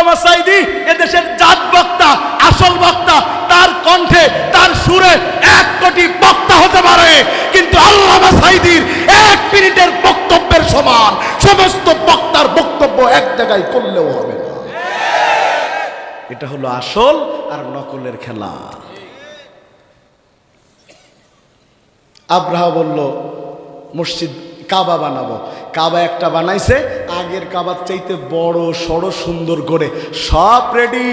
আল্লামা সাঈদী এদেশের জাত বক্তা, আসল বক্তা। তার কণ্ঠে, তার সুরে 1 কোটি বক্তা হতে পারে, কিন্তু আল্লামা সাঈদীর 1 মিনিটের বক্তব্যের সমান সমস্ত বক্তার বক্তব্য এক জায়গায় করলেও হবে না। এটা হলো আসল আর নকলের খেলা। আব্রাহা বলল মসজিদ কাবা বানাবো। কাবা একটা বানাইছে, আগের কাবার চাইতে বড় সড় সুন্দর করে, সব রেডি।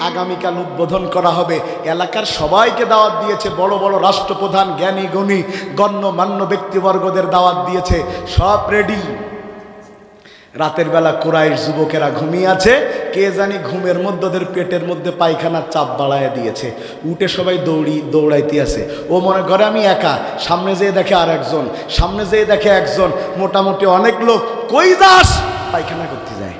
আগামীকাল উদ্বোধন করা হবে। এলাকার সবাইকে দাওয়াত দিয়েছে, বড় বড় রাষ্ট্রপ্রধান, জ্ঞানী গুণী গণ্যমান্য ব্যক্তিবর্গদের দাওয়াত দিয়েছে, সব রেডি। রাতের বেলা কুরাইশ যুবকেরা ঘুমিয়ে আছে, কে জানি ঘুমের মধ্যে ওদের পেটের মধ্যে পায়খানার চাপ বাড়ায় দিয়েছে। উঠে সবাই দৌড়াইতে আছে। ও মনে করে আমি একা, সামনে যেয়ে দেখে আর একজন, সামনে যেয়ে দেখে একজন, মোটামুটি অনেক লোক। কই যাস? পায়খানা করতে যায়।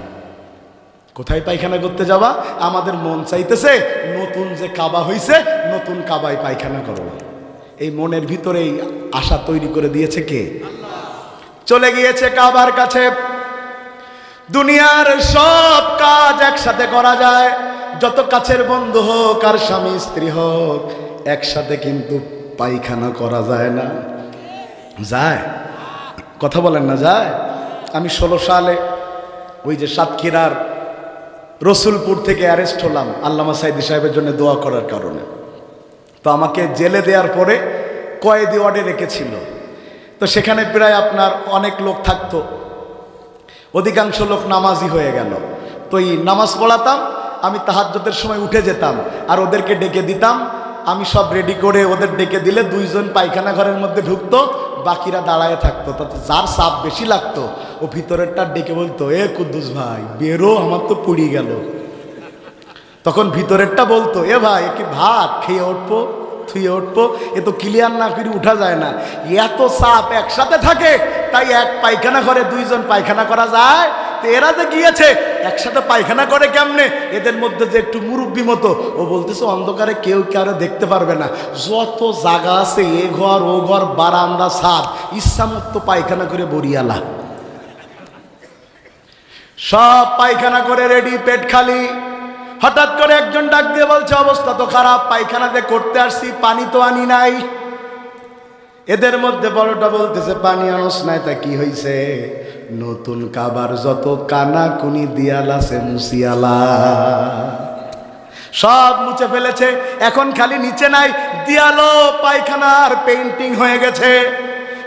কোথায় পায়খানা করতে যাবা? আমাদের মন চাইতেছে নতুন যে কাবা হইছে, নতুন কাবায় পায়খানা করবো। এই মনের ভিতরেই আশা তৈরি করে দিয়েছে কে? চলে গিয়েছে কাবার কাছে। দুনিয়ার সব কাজ একসাথে করা যায়, যত কাছের বন্ধু হোক আর স্বামী স্ত্রী হোক, একসাথে কিন্তু পায়খানা করা যায় না। যায়? কথা বলেন না, যায়? আমি 16 সালে ওই যে সাতক্ষীরার রসুলপুর থেকে অ্যারেস্ট হলাম আল্লামা সাঈদী সাহেবের জন্য দোয়া করার কারণে। তো আমাকে জেলে দেওয়ার পরে কয়েদি ওয়ার্ডে রেখেছিল। তো সেখানে প্রায় আপনার অনেক লোক থাকতো, অধিকাংশ লোক নামাজি হয়ে গেল। তো এই নামাজ পড়াতাম, আমি তাহাজ্জুদের সময় উঠে যেতাম আর ওদেরকে ডেকে দিতাম। আমি সব রেডি করে ওদের ডেকে দিলে 2 জন পায়খানা ঘরের মধ্যে ঢুকতো, বাকিরা দাঁড়ায় থাকতো। তাতে যার চাপ বেশি লাগতো ও ভিতরেরটা ডেকে বলতো, এ কুদ্দুস ভাই বেরো, আমার তো পুড়ি গেল। তখন ভিতরেরটা বলতো, এ ভাই কি ভাত খেয়ে উঠবো, থুয়ে উঠবো, এ তো ক্লিয়ার না করে উঠা যায় না। এত চাপ একসাথে থাকে, তাই এক পায়খানা ঘরে 2 জন পায়খানা করা যায়। তো এরা যে গিয়েছে একসাথে পায়খানা করে কেমনে? এদের মধ্যে যে একটু মুরব্বী মতো, ও বলতেছে অন্ধকারে কেউ কারো দেখতে পারবে না, যত জায়গা আছে এ ঘর ও ঘর বারান্দা ছাদ, ইচ্ছামতো পায়খানা করে বরিয়ালা। সব পায়খানা করে রেডি, পেট খালি। হঠাৎ করে একজন ডাক দিয়ে বলছে, অবস্থা তো খারাপ, পায়খানাতে করতে আসছি, পানি তো আনি নাই। এদের মধ্যে বড়টা বলতেছে, পানি আনস নাই? তা কি হইছে? নতুন কাবার যত কানা কুনি দিয়াল আছে মুসিয়ালা, সব মুছে ফেলেছে। এখন খালি নিচে নাই, দিয়ালো পায়খানার পেইন্টিং হয়ে গেছে।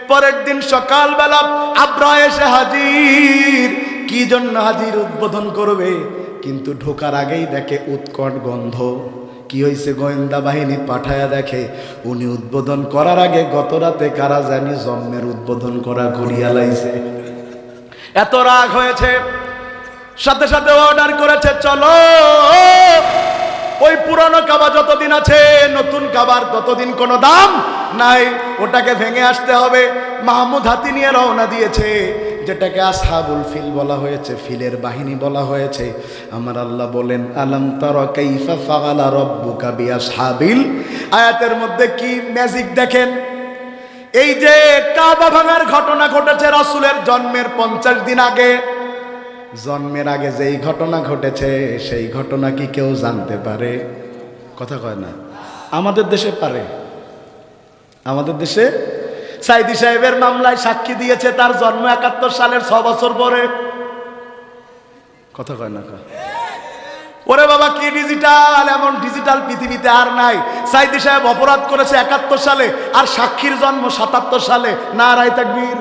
পরের দিন সকালবেলা আব্রাহা এসে হাজির। কি জন্য হাজির? উদ্বোধন করবে। কিন্তু ঢোকার আগেই দেখে উৎকট গন্ধ। কি হয়েছে? গোয়েন্দা বাহিনী পাঠায়া দেখে উনি উদ্বোধন করার আগে গত রাতে কারা জানি জন্মের উদ্বোধন করা করিয়া লাইছে। এত রাগ হয়েছে, সাথে সাথে অর্ডার করেছে, চলো ওই পুরানো কাবা যতদিন আছে, নতুন কাবার ততদিন কোনো দাম নাই, ওটাকে ভেঙে আসতে হবে। মাহমুদ হাতি নিয়ে রওনা দিয়েছে, যেটাকে আসহাবুল ফিল বলা হয়েছে, ফিলের বাহিনী বলা হয়েছে। আমার আল্লাহ বলেন, আলাম তারা কাইফা ফাআলা রাব্বুকা বিআসহাবিল। আয়াতের মধ্যে কি ম্যাজিক দেখেন। এই যে কাবা ভাঙার ঘটনা ঘটেছে রাসূলের জন্মের 50 দিন আগে, জন্মের আগে যেই ঘটনা ঘটেছে সেই ঘটনা কি কেউ জানতে পারে? কথা কয় না। আমাদের দেশে পারে। আমাদের দেশে সাঈদী সাহেবের মামলায় সাক্ষী দিয়েছে তার জন্ম 71 সালের 6 বছর পরে। কথা কয় না। ওরে বাবা কি ডিজিটাল! এমন ডিজিটাল পৃথিবীতে আর নাই। সাঈদী সাহেব অপরাধ করেছে 71 সালে, আর সাক্ষীর জন্ম 77 সালে। নারায়ে তাকবীর।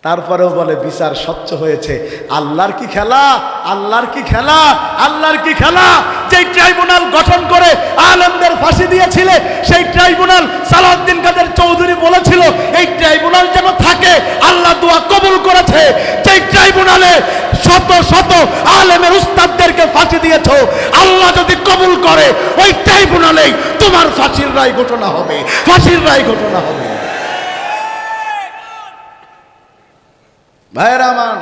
তারপরেও বলে বিচার স্বচ্ছ হয়েছে। আল্লাহর কি খেলা! আল্লাহর কি খেলা! আল্লাহর কি খেলা! যে ট্রাইব্যুনাল গঠন করে আলেমদের ফাঁসি দিয়েছিল, সেই ট্রাইব্যুনাল সালাউদ্দিন কাদের চৌধুরী বলেছিল এই ট্রাইব্যুনাল যেন থাকে। আল্লাহ দোয়া কবুল করেছে। যে ট্রাইব্যুনালে শত শত আলেমের উস্তাদদেরকে ফাঁসি দিয়েছ, আল্লাহ যদি কবুল করে ওই ট্রাইব্যুনালেই তোমার ফাঁসির রায় ঘোষণা হবে, ফাঁসির রায় ঘোষণা হবে। ভাইরা আমার,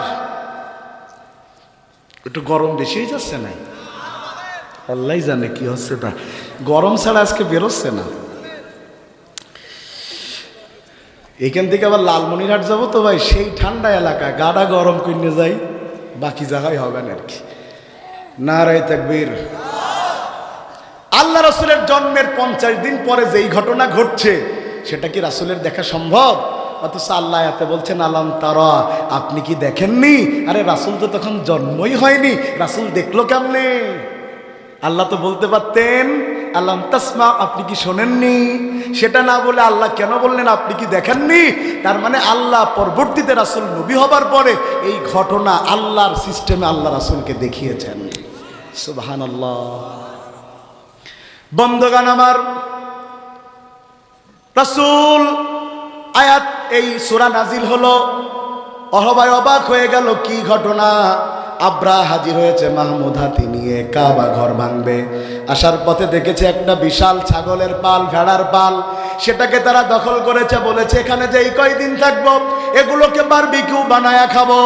একটু গরম বেশি হয়ে যাচ্ছে না? আল্লাহ জানে কি হচ্ছে। তা গরম ছাড়া আজকে বেরোচ্ছে না। এখান থেকে আবার লালমনিরহাট যাবো তো ভাই, সেই ঠান্ডা এলাকা, গাড়া গরম কিনে যাই। বাকি জায়গায় হবে না আর কি। নারায়ে তাকবীর। আল্লাহ রাসূলের জন্মের 50 দিন পরে যেই ঘটনা ঘটছে সেটা কি রাসূলের দেখা সম্ভব? অথচ আল্লাহ আয়াতে বলছেন আলাম তারা, আপনি কি দেখেননি? আরে রাসূল তো তখন জন্মই হয়নি, রাসূল দেখলো কেমনে? আল্লাহ তো বলতে পারতেন আলাম তাসমা, আপনি কি শোনেননি? সেটা না বলে আল্লাহ কেন বললেন আপনি কি দেখেননি? তার মানে আল্লাহ পরবর্তীতে রাসূল নবী হবার পরে এই ঘটনা আল্লাহর সিস্টেমে আল্লাহ রাসূলকে দেখিয়েছেন। সুবহানাল্লাহ। বন্ধুগণ আমার, রাসূল আয়াত এই সূরা নাজিল হলো, অহবায় অবাক হয়ে গেল, কি ঘটনা? আব্রাহা হাজির হয়েছে মাহমুদ হাতি নিয়ে, কাবা ঘর ভাঙবে। আসার পথে দেখেছে একটা বিশাল ছাগলের পাল, ভেড়ার পাল, সেটাকে তারা দখল করেছে। বলেছে এখানে যে এই কয়দিন থাকবো এগুলোকে বারবিকিউ বানায়া খাবো।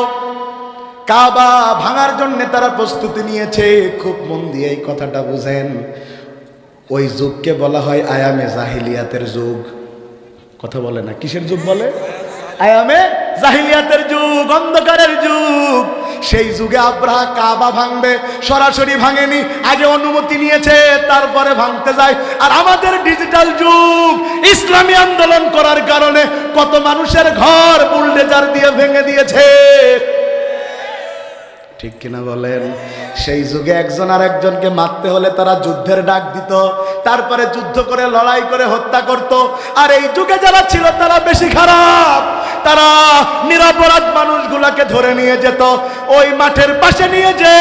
কাবা ভাঙার জন্য তারা প্রস্তুতি নিয়েছে। খুব মন দিয়ে এই কথাটা বুঝেন, ওই যুগকে বলা হয় আয়ামে জাহিলিয়াতের যুগ। কথা বলে না, কিসের যুগ বলে? আয়ামে জাহিলিয়াতের যুগ, অন্ধকারের যুগ। সেই যুগে আব্রাহা কাবা ভাঙবে, সরাসরি ভাঙেনি, আগে অনুমতি নিয়েছে, তারপরে ভাঙতে যায়। আর আমাদের ডিজিটাল যুগ, ইসলামী আন্দোলন করার কারণে কত মানুষের ঘর বুলডোজার দিয়ে ভেঙে দিয়েছে, ঠিক কিনা বলেন? সেই যুগে একজন আর একজনকে মারতে হলে তারা যুদ্ধের ডাক দিত, তারপরে যুদ্ধ করে লড়াই করে হত্যা করত। আর এই যুগে যারা ছিল তারা বেশি খারাপ, তারা নিরপরাধ মানুষগুলোকে ধরে নিয়ে যেত, ওই মাঠের পাশে নিয়ে যে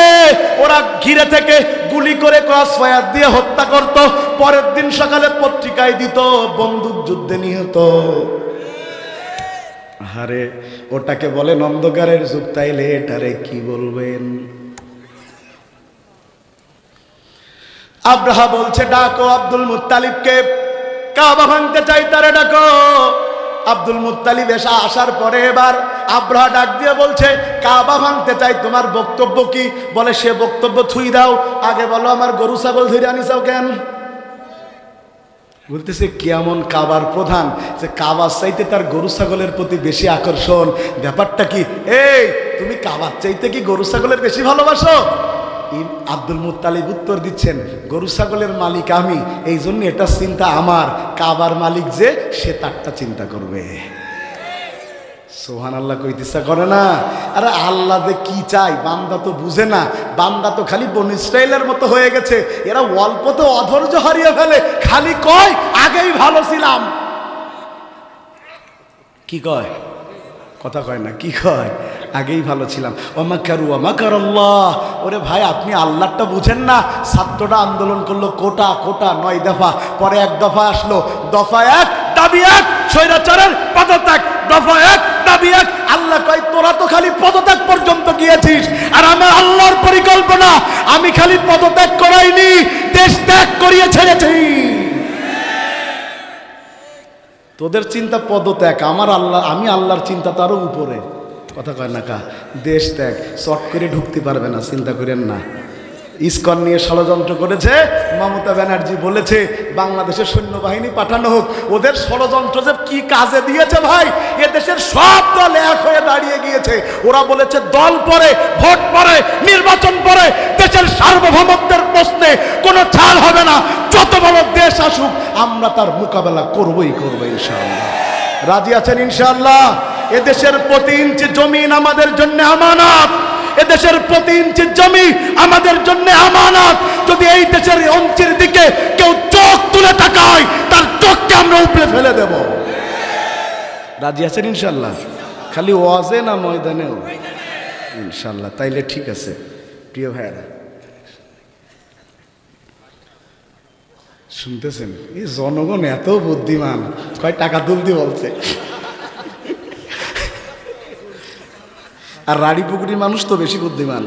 ওরা ঘিরে থেকে গুলি করে ক্রস ফায়ার দিয়ে হত্যা করত। পরের দিন সকালে পত্রিকায় দিত বন্দুক যুদ্ধে নিহত। আরে ওটাকে বলেন অন্ধকারের যুগ, তাইলে এটারে কি বলবেন? আব্রাহা বলছে ডাকো আব্দুল মুত্তালিবকে, কাবা ভাঙতে চাই, তারে ডাকো। আব্দুল মুত্তালিব আসার পরে এবার আব্রাহা ডাক দিয়ে বলছে কাবা ভাঙতে চাই, তোমার বক্তব্য কি? বলে সে বক্তব্য থুই দাও, আগে বলো আমার গরু ছাগল ধরে আনিসাও কেন? বলতেছে কেমন কাবার প্রধান, যে কাবার চাইতে তার গরু ছাগলের প্রতি বেশি আকর্ষণ। ব্যাপারটা কি? এই তুমি কাবার চাইতে কি গরু ছাগলের বেশি ভালোবাসো? আব্দুল মুত্তালিব উত্তর দিচ্ছেন গরু ছাগলের মালিক আমি, এই জন্য এটা চিন্তা আমার, কাবার মালিক যে সে তারটা চিন্তা করবে। সুবহানাল্লাহ কইতে ইচ্ছা করে না? আরে আল্লাহ যে কি চাই বান্দা তো বুঝে না, বান্দা তো খালি বনি ইসরাইলের মতো হয়ে গেছে। এরা অল্পতে অধৈর্য হারিয়ে ফেলে, খালি কয় আগেই ভালো ছিলাম। কি কয়? কথা কয় না, কি কয়? আগেই ভালো ছিলাম। ওমাকারু ওমাকারাল্লাহ। ওরে ভাই আপনি আল্লাহটা বুঝেন না? ছাত্ররা আন্দোলন করলো কোটা কোটা 9 দফা, পরে 1 দফা আসলো, দফা 1 দাবি 1 স্বৈরাচারের পদত্যাগ, দফা 1 দাবি 1। আল্লাহ কয় তোরা তো খালি পদত্যাগ পর্যন্ত গিয়েছিস, আর আমার আল্লাহর পরিকল্পনা আমি খালি পদত্যাগ করাইনি, দেশ ত্যাগ করিয়ে ছেড়েছি। তোদের চিন্তা পদত্যাগ, আমার আল্লাহ, আমি আল্লাহর চিন্তা তারও উপরে। কথা কয় না কা? দেশ ত্যাগ চট করে ঢুকতে পারবে না, চিন্তা করেন না। ইসকন নিয়ে ষড়যন্ত্র করেছে, মমতা ব্যানার্জি বলেছে বাংলাদেশের সৈন্যবাহিনী পাঠানো হোক। ওদের ষড়যন্ত্র যে কি কাজে দিয়েছে ভাই, এ দেশের সব দল এক হয়ে দাঁড়িয়ে গিয়েছে। ওরা বলেছে দল পরে, ভোট পরে, নির্বাচন পরে, দেশের সার্বভৌমত্বের প্রশ্নে কোনো ছাড় হবে না। যত বড় দেশ আসুক আমরা তার মোকাবেলা করবই করবো ইনশাআল্লাহ। রাজি আছেন ইনশাআল্লাহ? এদেশের প্রতি ইঞ্চি জমিন আমাদের জন্য আমানত, এদেশের প্রতি ইঞ্চি জমি আমাদের জন্য আমানত। যদি এই দেশের অঞ্চের দিকে কেউ চোখ তুলে তাকায় তার চোখকে আমরা উপরে ফেলে দেব। রাজি আছেন ইনশাআল্লাহ? খালি ওয়াজে না ময়দানেও? ইনশাআল্লাহ। তাইলে ঠিক আছে প্রিয় ভাইরা, শুনতেছেন? এই জনগণ এত বুদ্ধিমান, কয় টাকা তুলতে বলছে। আর রাড়িপুকুরির মানুষ তো বেশি বুদ্ধিমান।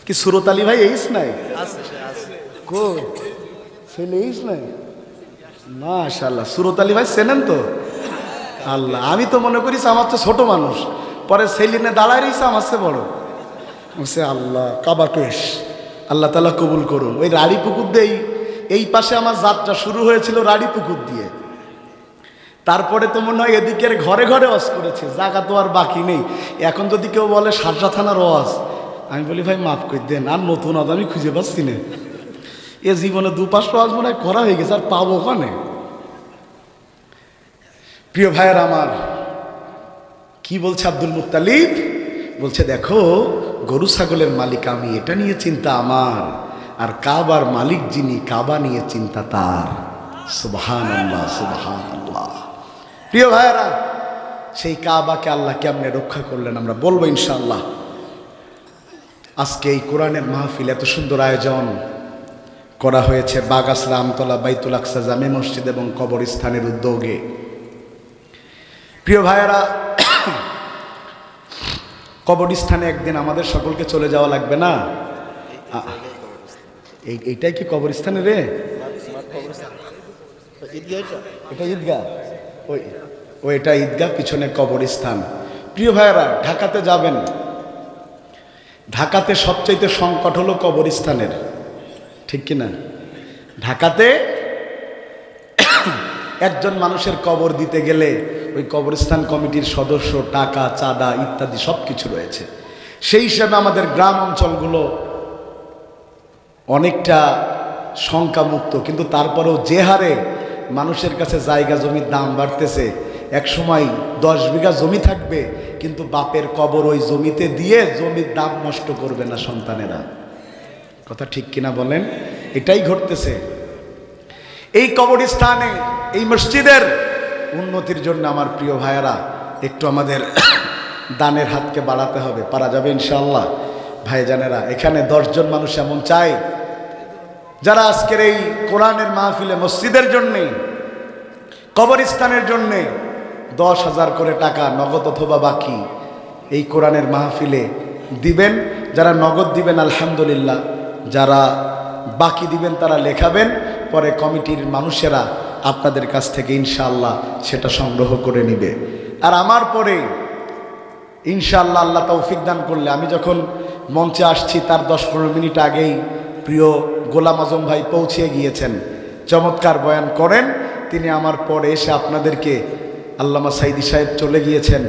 কি সুরত আলী ভাই এইস নাই? কো ছেলে এইস নাই? মাশাআল্লাহ। সুরত আলী ভাই চেনেন তো? আল্লাহ, আমি তো মনে করিস আমার তো ছোট মানুষ, পরে সেলিনে দাঁড়ায় রয়েছে আমার চেয়ে বড়। বলছে আল্লাহ কাবা পেশ, আল্লাহ তাআলা কবুল করুন। ওই রাড়িপুকুর দিয়েই এই পাশে আমার যাত্রা শুরু হয়েছিল, রাড়িপুকুর দিয়ে। তারপরে তো মনে হয় এদিকের ঘরে ঘরে ওয়াজ করেছে, জায়গা তো আর বাকি নেই। এখন যদি কেউ বলে শার্জা থানার ওয়াজ, আমি বলি ভাই মাফ করে দেন, আর নতুন ওয়াজ আমি খুঁজে পাচ্ছি না। এ জীবনে 2-5 ওয়াজ মনে হয় করা হয়ে গেছে, আর পাবো ওখানে। প্রিয় ভাইয়ের আমার, কি বলছে আব্দুল মুত্তালিব? বলছে দেখো গরু ছাগলের মালিক আমি, এটা নিয়ে চিন্তা আমার, আর কাবার মালিক যিনি, কাবা নিয়ে চিন্তা তার। সুবহানাল্লাহ, সুবহানাল্লাহ। প্রিয় ভাইয়েরা, সেই কাবাকে আল্লাহ কেমনে রক্ষা করলেন আমরা বলবো ইনশাআল্লাহ। আজকে এই কোরআনের মাহফিল, এত সুন্দর আয়োজন করা হয়েছে বাগাসরা, আমতলা, বাইতুল আকসা জামে মসজিদ এবং কবরস্থানের উদ্যোগে। প্রিয় ভাইয়েরা, কবরস্থানে একদিন আমাদের সকলকে চলে যাওয়া লাগবে না? এইটাই কি কবরস্থানে রে? এটা ঈদগাহ, ওই এটা ঈদগাহ, পিছনে কবরস্থান। প্রিয় ভাইয়েরা, ঢাকাতে যাবেন, ঢাকাতে সবচাইতে সংকট হলো কবরস্থানের, ঠিক কিনা? ঢাকাতে একজন মানুষের কবর দিতে গেলে ওই কবরস্থান কমিটির সদস্য, টাকা, চাঁদা ইত্যাদি সব কিছু রয়েছে। সেই হিসাবে আমাদের গ্রাম অঞ্চলগুলো অনেকটা শঙ্কামুক্ত, কিন্তু তারপরেও যে হারে মানুষের কাছে জায়গা জমির দাম বাড়তেছে, এক সময় 10 বিঘা জমি থাকবে, কিন্তু বাপের কবর ওই জমিতে দিয়ে জমির দাম নষ্ট করবে না সন্তানেরা। কথা ঠিক কিনা বলেন? এটাই ঘটতেছে। এই কবরস্থানে, এই মসজিদের উন্নতির জন্য আমার প্রিয় ভাইয়েরা, একটু আমাদের দানের হাতকে বাড়াতে হবে। পারা যাবে ইনশাআল্লাহ। ভাইজানেরা, এখানে 10 জন মানুষ এমন চাই যারা আজকের এই কোরআনের মাহফিলে মসজিদের জন্যে, কবরস্থানের জন্যে 10,000 করে টাকা নগদ অথবা বাকি এই কোরআনের মাহফিলে দিবেন। যারা নগদ দিবেন আলহামদুলিল্লাহ, যারা বাকি দিবেন তারা লেখাবেন, পরে কমিটির মানুষেরা আপনাদের কাছ থেকে ইনশাআল্লাহ সেটা সংগ্রহ করে নেবে। আর আমার পরে ইনশাআল্লাহ আল্লাহ তৌফিক দান করলে, আমি যখন মঞ্চে আসছি তার 10-15 মিনিট আগেই প্রিয় গোলাম আজম ভাই পৌঁছে গিয়েছেন, চমৎকার বয়ান করেন তিনি। আমার পরে এসে আপনাদেরকে, আল্লামা সাইদি সাহেব চলে গিয়েছেন।